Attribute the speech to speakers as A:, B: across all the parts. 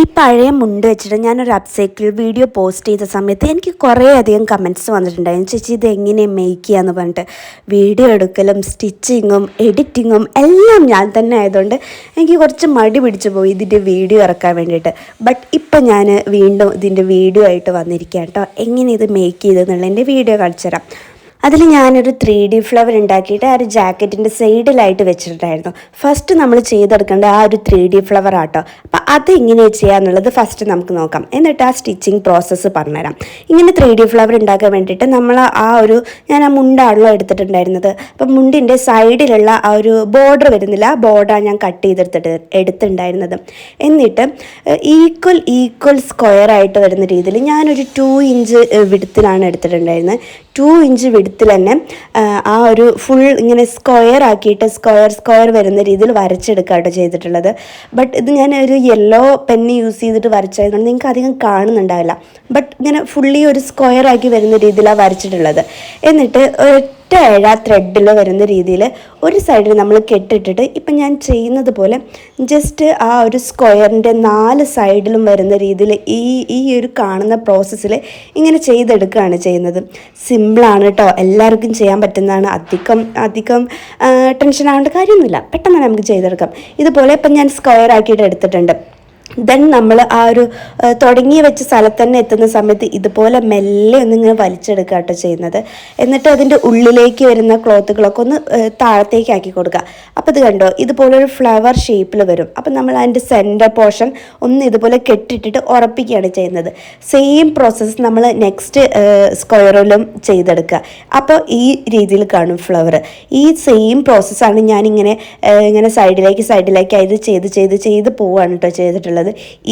A: ഈ പഴയ മുണ്ട് വെച്ചിട്ട് ഞാനൊരു അപ്സൈക്കിൾ വീഡിയോ പോസ്റ്റ് ചെയ്ത സമയത്ത് എനിക്ക് കുറേയധികം കമൻറ്റ്സ് വന്നിട്ടുണ്ടായിരുന്നു. ചേച്ചി ഇത് എങ്ങനെ മേക്ക് ചെയ്യാന്ന് പറഞ്ഞിട്ട്. വീഡിയോ എടുക്കലും സ്റ്റിച്ചിങ്ങും എഡിറ്റിങ്ങും എല്ലാം ഞാൻ തന്നെ ആയതുകൊണ്ട് എനിക്ക് കുറച്ച് മടി പിടിച്ചു പോയി ഇതിൻ്റെ വീഡിയോ ഇറക്കാൻ വേണ്ടിയിട്ട്. ബട്ട് ഇപ്പം ഞാൻ വീണ്ടും ഇതിൻ്റെ വീഡിയോ ആയിട്ട് വന്നിരിക്കുകയാണ് കേട്ടോ. എങ്ങനെ ഇത് മേക്ക് ചെയ്തെന്നുള്ളതിൻ്റെ വീഡിയോ കാണിച്ചു തരാം. അതിൽ ഞാനൊരു 3D ഫ്ലവർ ഉണ്ടാക്കിയിട്ട് ആ ഒരു ജാക്കറ്റിൻ്റെ സൈഡിലായിട്ട് വെച്ചിട്ടുണ്ടായിരുന്നു. ഫസ്റ്റ് നമ്മൾ ചെയ്തെടുക്കേണ്ട ആ ഒരു 3D ഫ്ലവർ ആട്ടോ. അപ്പോൾ അത് എങ്ങനെ ചെയ്യാന്നുള്ളത് ഫസ്റ്റ് നമുക്ക് നോക്കാം. എന്നിട്ട് ആ സ്റ്റിച്ചിങ് പ്രോസസ്സ് പറഞ്ഞുതരാം. ഇങ്ങനെ 3D ഫ്ലവർ ഉണ്ടാക്കാൻ വേണ്ടിയിട്ട് നമ്മൾ ഞാൻ ആ മുണ്ടാണല്ലോ എടുത്തിട്ടുണ്ടായിരുന്നത്. അപ്പം മുണ്ടിൻ്റെ സൈഡിലുള്ള ആ ഒരു ബോർഡർ വരുന്നില്ല, ആ ബോർഡറാണ് ഞാൻ കട്ട് എടുത്തിട്ടുണ്ടായിരുന്നത്. എന്നിട്ട് ഈക്വൽ സ്ക്വയർ ആയിട്ട് വരുന്ന രീതിയിൽ ഞാനൊരു 2 ഇഞ്ച് വിഡ്ത്തിലാണ് എടുത്തിട്ടുണ്ടായിരുന്നത്. 2 ഇഞ്ച് വിഡ്ത്തിൽ തന്നെ ആ ഒരു ഫുൾ ഇങ്ങനെ സ്ക്വയർ ആക്കിയിട്ട് സ്ക്വയർ വരുന്ന രീതിയിൽ വരച്ചെടുക്കാട്ടോ ചെയ്തിട്ടുള്ളത്. ബട്ട് ഇത് ഞാൻ ഒരു യെല്ലോ പെന്ന് യൂസ് ചെയ്തിട്ട് വരച്ചതുകൊണ്ട് നിങ്ങൾക്ക് അധികം കാണുന്നുണ്ടാവില്ല. ബട്ട് ഇങ്ങനെ ഫുള്ളി ഒരു സ്ക്വയർ ആക്കി വരുന്ന രീതിയിലാണ് വരച്ചിട്ടുള്ളത്. എന്നിട്ട് ഏഴ ത്രെഡിൽ വരുന്ന രീതിയിൽ ഒരു സൈഡിൽ നമ്മൾ കെട്ടിട്ടിട്ട് ഇപ്പം ഞാൻ ചെയ്യുന്നത് പോലെ ജസ്റ്റ് ആ ഒരു സ്ക്വയറിൻ്റെ 4 സൈഡിലും വരുന്ന രീതിയിൽ ഈ ഒരു കാണുന്ന പ്രോസസ്സിൽ ഇങ്ങനെ ചെയ്തെടുക്കുകയാണ് ചെയ്യുന്നത്. സിമ്പിളാണ് കേട്ടോ, എല്ലാവർക്കും ചെയ്യാൻ പറ്റുന്നതാണ്. അധികം ടെൻഷൻ ആവേണ്ട കാര്യമൊന്നുമില്ല, പെട്ടെന്ന് തന്നെ നമുക്ക് ചെയ്തെടുക്കാം. ഇതുപോലെ ഇപ്പം ഞാൻ സ്ക്വയർ ആക്കിയിട്ട് എടുത്തിട്ടുണ്ട്. ദെൻ നമ്മൾ ആ ഒരു തുടങ്ങി വെച്ച സ്ഥലത്ത് തന്നെ എത്തുന്ന സമയത്ത് ഇതുപോലെ മെല്ലെ ഒന്നിങ്ങനെ വലിച്ചെടുക്കുക കേട്ടോ ചെയ്യുന്നത്. എന്നിട്ട് അതിൻ്റെ ഉള്ളിലേക്ക് വരുന്ന ക്ലോത്തുകളൊക്കെ ഒന്ന് താഴത്തേക്ക് ആക്കി കൊടുക്കുക. അപ്പോൾ ഇത് കണ്ടോ, ഇതുപോലൊരു ഫ്ലവർ ഷേപ്പിൽ വരും. അപ്പം നമ്മൾ അതിൻ്റെ സെൻറ്റർ പോർഷൻ ഒന്ന് ഇതുപോലെ കെട്ടിട്ടിട്ട് ഉറപ്പിക്കുകയാണ് ചെയ്യുന്നത്. സെയിം പ്രോസസ്സ് നമ്മൾ നെക്സ്റ്റ് സ്ക്വയറിലും ചെയ്തെടുക്കുക. അപ്പോൾ ഈ രീതിയിൽ കാണും ഫ്ലവർ. ഈ സെയിം പ്രോസസ്സാണ് ഞാനിങ്ങനെ സൈഡിലേക്ക് ചെയ്ത് പോവുകയാണ് കേട്ടോ ചെയ്തിട്ടുള്ളത്.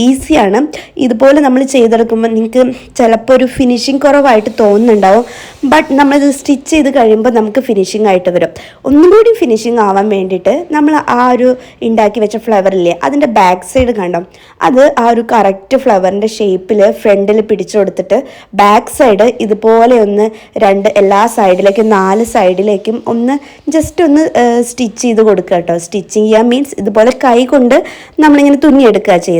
A: ഈസിയാണ്. ഇതുപോലെ നമ്മൾ ചെയ്തെടുക്കുമ്പോൾ നിങ്ങൾക്ക് ചിലപ്പോൾ ഒരു ഫിനിഷിങ് കുറവായിട്ട് തോന്നുന്നുണ്ടാവും. ബട്ട് നമ്മളിത് സ്റ്റിച്ച് ചെയ്ത് കഴിയുമ്പോൾ നമുക്ക് ഫിനിഷിംഗ് ആയിട്ട് വരും. ഒന്നും കൂടി ഫിനിഷിംഗ് ആവാൻ വേണ്ടിയിട്ട് നമ്മൾ ആ ഒരു ഉണ്ടാക്കി വെച്ച ഫ്ലവറില്ലേ, അതിൻ്റെ ബാക്ക് സൈഡ് കണ്ടോ, അത് ആ ഒരു കറക്റ്റ് ഫ്ലവറിൻ്റെ ഷേപ്പിൽ ഫ്രണ്ടിൽ പിടിച്ചു കൊടുത്തിട്ട് ബാക്ക് സൈഡ് ഇതുപോലെ ഒന്ന് എല്ലാ സൈഡിലേക്കും 4 സൈഡിലേക്കും ജസ്റ്റ് ഒന്ന് സ്റ്റിച്ച് ചെയ്ത് കൊടുക്കുക കേട്ടോ. സ്റ്റിച്ചിങ് ചെയ്യാൻ മീൻസ് ഇതുപോലെ കൈ കൊണ്ട് നമ്മളിങ്ങനെ തുന്നിയെടുക്കുക ചെയ്യുന്നത്.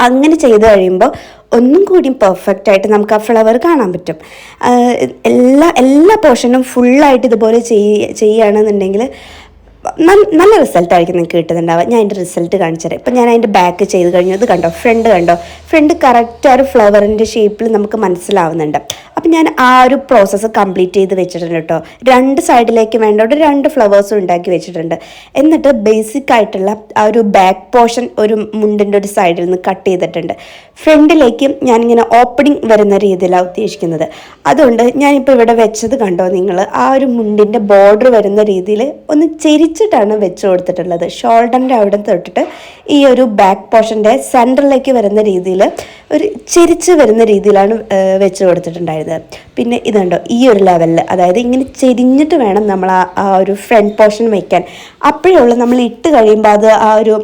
A: അങ്ങനെ ചെയ്ത് കഴിയുമ്പോൾ ഒന്നും കൂടി പെർഫെക്റ്റ് ആയിട്ട് നമുക്ക് ആ ഫ്ലവർ കാണാൻ പറ്റും. എല്ലാ പോർഷനും ഫുള്ളായിട്ട് ഇതുപോലെ ചെയ്യുകയാണെന്നുണ്ടെങ്കിൽ നല്ല റിസൾട്ടായിരിക്കും നിങ്ങൾക്ക് കിട്ടുന്നുണ്ടാവുക. ഞാൻ അതിൻ്റെ റിസൾട്ട് കാണിച്ചു തരാം. ഇപ്പം ഞാൻ അതിൻ്റെ ബാക്ക് ചെയ്ത് കഴിഞ്ഞു. ഇത് കണ്ടോ, ഫ്രണ്ട് കറക്റ്റ് ആ ഒരു ഫ്ലവറിൻ്റെ ഷേപ്പിൽ നമുക്ക് മനസ്സിലാവുന്നുണ്ട്. അപ്പം ഞാൻ ആ ഒരു പ്രോസസ്സ് കംപ്ലീറ്റ് ചെയ്ത് വെച്ചിട്ടുണ്ട് കേട്ടോ. 2 സൈഡിലേക്ക് വേണ്ട 2 ഫ്ലവേഴ്സും ഉണ്ടാക്കി വെച്ചിട്ടുണ്ട്. എന്നിട്ട് ബേസിക് ആയിട്ടുള്ള ആ ഒരു ബാക്ക് പോർഷൻ ഒരു മുണ്ടിൻ്റെ ഒരു സൈഡിൽ നിന്ന് കട്ട് ചെയ്തിട്ടുണ്ട്. ഫ്രണ്ടിലേക്ക് ഞാനിങ്ങനെ ഓപ്പണിങ് വരുന്ന രീതിയിലാണ് ഉദ്ദേശിക്കുന്നത്. അതുകൊണ്ട് ഞാനിപ്പോൾ ഇവിടെ വെച്ചത് കണ്ടോ നിങ്ങൾ, ആ ഒരു മുണ്ടിൻ്റെ ബോർഡർ വരുന്ന രീതിയിൽ ഒന്ന് ചെരിച്ചിട്ടാണ് വെച്ച് കൊടുത്തിട്ടുള്ളത്. ഷോൾഡറിൻ്റെ അവിടെ തൊട്ടിട്ട് ഈ ഒരു ബാക്ക് പോർഷൻ്റെ സെൻറ്ററിലേക്ക് വരുന്ന രീതിയിൽ ഒരു ചെരിച്ച് വരുന്ന രീതിയിലാണ് വെച്ച് കൊടുത്തിട്ടുണ്ടായിരുന്നത്. പിന്നെ ഇതുണ്ടോ, ഈ ഒരു ലെവലിൽ, അതായത് ഇങ്ങനെ ചെരിഞ്ഞിട്ട് വേണം നമ്മൾ ആ ഒരു ഫ്രണ്ട് പോർഷൻ വയ്ക്കാൻ. അപ്പോഴേ ഉള്ളൂ നമ്മൾ ഇട്ട് കഴിയുമ്പോൾ അത് ആ ഒരു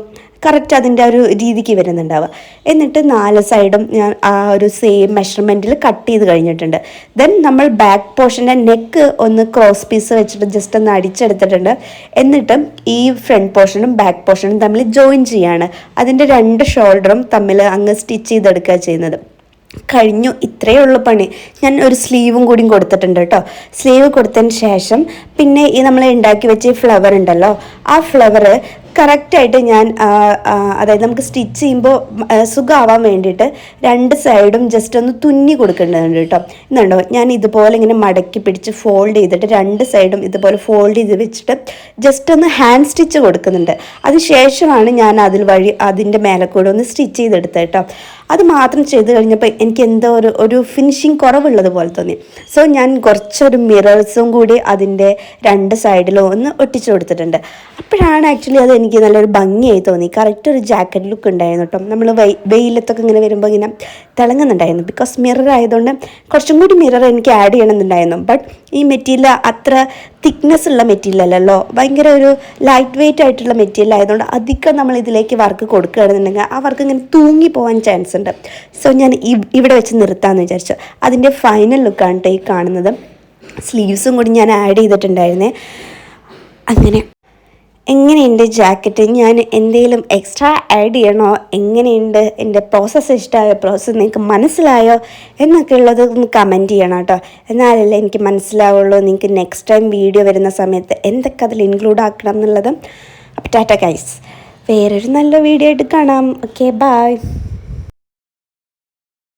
A: കറക്റ്റ് അതിൻ്റെ ഒരു രീതിക്ക് വരുന്നുണ്ടാവുക. എന്നിട്ട് 4 സൈഡും ഞാൻ ആ ഒരു സെയിം മെഷർമെൻറ്റിൽ കട്ട് ചെയ്ത് കഴിഞ്ഞിട്ടുണ്ട്. ദെൻ നമ്മൾ ബാക്ക് പോർഷൻ്റെ നെക്ക് ഒന്ന് ക്രോസ് പീസ് വെച്ചിട്ട് ജസ്റ്റ് ഒന്ന് അടിച്ചെടുത്തിട്ടുണ്ട്. എന്നിട്ട് ഈ ഫ്രണ്ട് പോർഷനും ബാക്ക് പോർഷനും തമ്മിൽ ജോയിൻ ചെയ്യാണ്. അതിൻ്റെ 2 ഷോൾഡറും തമ്മിൽ അങ്ങ് സ്റ്റിച്ച് ചെയ്തെടുക്കുക ചെയ്യുന്നത്. കഴിഞ്ഞു, ഇത്രയേ ഉള്ളൂ പണി. ഞാൻ ഒരു സ്ലീവും കൂടി കൊടുത്തിട്ടുണ്ട് കേട്ടോ. സ്ലീവ് കൊടുത്തതിന് ശേഷം പിന്നെ ഈ നമ്മൾ ഉണ്ടാക്കി വെച്ച ഈ ഫ്ലവർ ഉണ്ടല്ലോ, ആ ഫ്ലവർ കറക്റ്റായിട്ട് ഞാൻ അതായത് നമുക്ക് സ്റ്റിച്ച് ചെയ്യുമ്പോൾ സുഖമാവാൻ വേണ്ടിയിട്ട് 2 സൈഡും ജസ്റ്റ് ഒന്ന് തുന്നി കൊടുക്കേണ്ടതുണ്ട് കേട്ടോ. എന്നുണ്ടോ, ഞാൻ ഇതുപോലെ ഇങ്ങനെ മടക്കി പിടിച്ച് ഫോൾഡ് ചെയ്തിട്ട് 2 സൈഡും ഇതുപോലെ ഫോൾഡ് ചെയ്ത് വെച്ചിട്ട് ജസ്റ്റ് ഒന്ന് ഹാൻഡ് സ്റ്റിച്ച് കൊടുക്കുന്നുണ്ട്. അതിനുശേഷമാണ് ഞാൻ അതിൻ്റെ മേലെ കൂടെ ഒന്ന് സ്റ്റിച്ച് ചെയ്തെടുത്തത് കേട്ടോ. അത് മാത്രം ചെയ്ത് കഴിഞ്ഞപ്പോൾ എനിക്ക് എന്തോ ഒരു ഫിനിഷിങ് കുറവുള്ളത് പോലെ തോന്നി. സോ ഞാൻ കുറച്ചൊരു മിറേഴ്സും കൂടി അതിൻ്റെ 2 സൈഡിലും ഒന്ന് ഒട്ടിച്ചു കൊടുത്തിട്ടുണ്ട്. അപ്പോഴാണ് ആക്ച്വലി അത് എനിക്ക് നല്ലൊരു ഭംഗിയായി തോന്നി. കറക്റ്റ് ഒരു ജാക്കറ്റ് ലുക്ക് ഉണ്ടായിരുന്നു കേട്ടോ. നമ്മൾ വെയിലത്തൊക്കെ ഇങ്ങനെ വരുമ്പോൾ ഇങ്ങനെ തിളങ്ങുന്നുണ്ടായിരുന്നു. ബിക്കോസ് മിറർ ആയതുകൊണ്ട് കുറച്ചും കൂടി മിറർ എനിക്ക് ആഡ് ചെയ്യണമെന്നുണ്ടായിരുന്നു. ബട്ട് ഈ മെറ്റീരിയൽ അത്ര തിക്നെസ് ഉള്ള മെറ്റീരിയൽ അല്ലല്ലോ, ഭയങ്കര ഒരു ലൈറ്റ് വെയിറ്റ് ആയിട്ടുള്ള മെറ്റീരിയൽ ആയതുകൊണ്ട് അധികം നമ്മൾ ഇതിലേക്ക് വർക്ക് കൊടുക്കുകയാണെന്നുണ്ടെങ്കിൽ ആ വർക്ക് ഇങ്ങനെ തൂങ്ങി പോകാൻ ചാൻസ് ഉണ്ട്. സോ ഞാൻ ഇവിടെ വെച്ച് നിർത്താമെന്ന് വിചാരിച്ചു. അതിൻ്റെ ഫൈനൽ ലുക്കാണ് ഈ കാണുന്നത്. സ്ലീവ്സും കൂടി ഞാൻ ആഡ് ചെയ്തിട്ടുണ്ടായിരുന്നേ. അങ്ങനെ എങ്ങനെയുണ്ട് ജാക്കറ്റ്, ഞാൻ എന്തെങ്കിലും എക്സ്ട്രാ ആഡ് ചെയ്യണോ, എങ്ങനെയുണ്ട്, എൻ്റെ പ്രോസസ്സ് ഇഷ്ടമായോ, പ്രോസസ്സ് നിങ്ങൾക്ക് മനസ്സിലായോ എന്നൊക്കെ ഉള്ളത് ഒന്ന് കമൻറ്റ് ചെയ്യണം കേട്ടോ. എന്നാലല്ലേ എനിക്ക് മനസ്സിലാവുള്ളൂ നിങ്ങൾക്ക് നെക്സ്റ്റ് ടൈം വീഡിയോ വരുന്ന സമയത്ത് എന്തൊക്കെ അതിൽ ഇൻക്ലൂഡ് ആക്കണം എന്നുള്ളത്. അപ്പോൾ ടാറ്റ ഗൈസ്, വേറൊരു നല്ല വീഡിയോ ആയിട്ട് കാണാം. Okay, by.